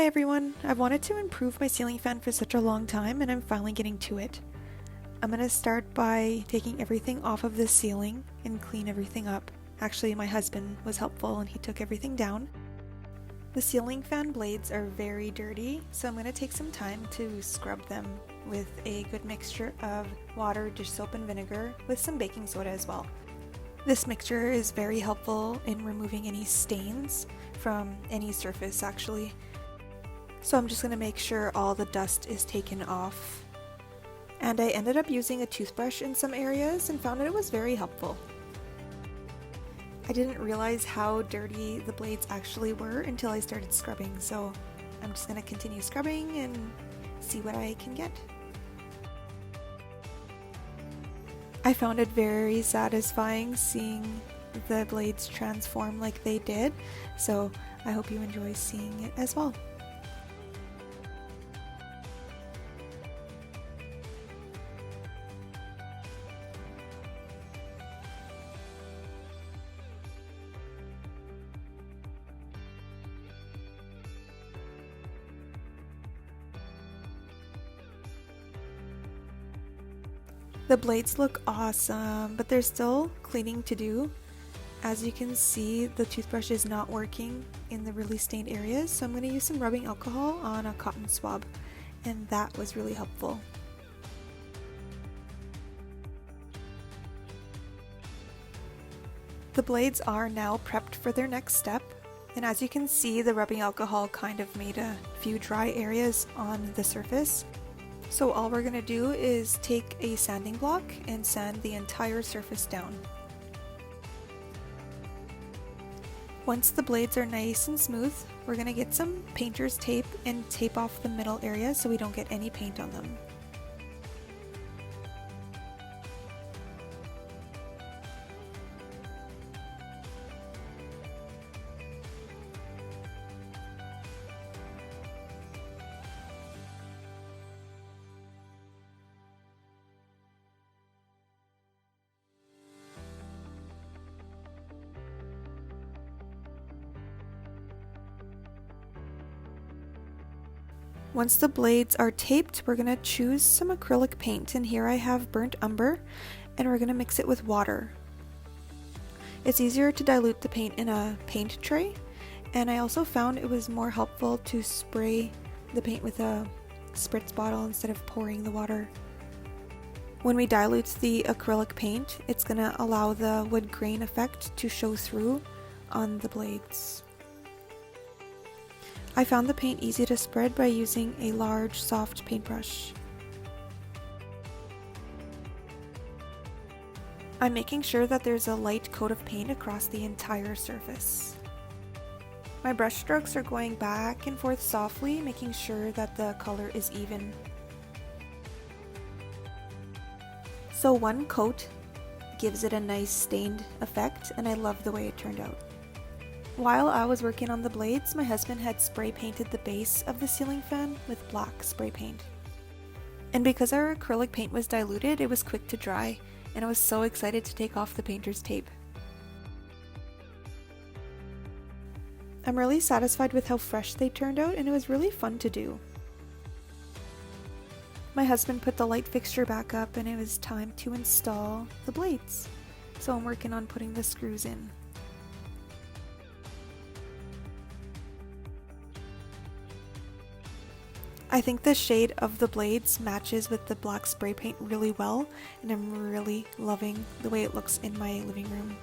Hi everyone! I've wanted to improve my ceiling fan for such a long time and I'm finally getting to it. I'm going to start by taking everything off of the ceiling and clean everything up. Actually, my husband was helpful and he took everything down. The ceiling fan blades are very dirty, so I'm going to take some time to scrub them with a good mixture of water, dish soap, and vinegar with some baking soda as well. This mixture is very helpful in removing any stains from any surface actually. So I'm just going to make sure all the dust is taken off. And I ended up using a toothbrush in some areas and found that it was very helpful. I didn't realize how dirty the blades actually were until I started scrubbing, so I'm just going to continue scrubbing and see what I can get. I found it very satisfying seeing the blades transform like they did, so I hope you enjoy seeing it as well. The blades look awesome, but there's still cleaning to do. As you can see, the toothbrush is not working in the really stained areas, so I'm going to use some rubbing alcohol on a cotton swab, and that was really helpful. The blades are now prepped for their next step, and as you can see, the rubbing alcohol kind of made a few dry areas on the surface. So all we're going to do is take a sanding block and sand the entire surface down. Once the blades are nice and smooth, we're going to get some painter's tape and tape off the middle area so we don't get any paint on them. Once the blades are taped, we're going to choose some acrylic paint, and here I have burnt umber, and we're going to mix it with water. It's easier to dilute the paint in a paint tray, and I also found it was more helpful to spray the paint with a spritz bottle instead of pouring the water. When we dilute the acrylic paint, it's going to allow the wood grain effect to show through on the blades. I found the paint easy to spread by using a large, soft paintbrush. I'm making sure that there's a light coat of paint across the entire surface. My brush strokes are going back and forth softly, making sure that the color is even. So one coat gives it a nice stained effect, and I love the way it turned out. While I was working on the blades, my husband had spray painted the base of the ceiling fan with black spray paint. And because our acrylic paint was diluted, it was quick to dry, and I was so excited to take off the painter's tape. I'm really satisfied with how fresh they turned out, and it was really fun to do. My husband put the light fixture back up, and it was time to install the blades. So I'm working on putting the screws in. I think the shade of the blades matches with the black spray paint really well, and I'm really loving the way it looks in my living room.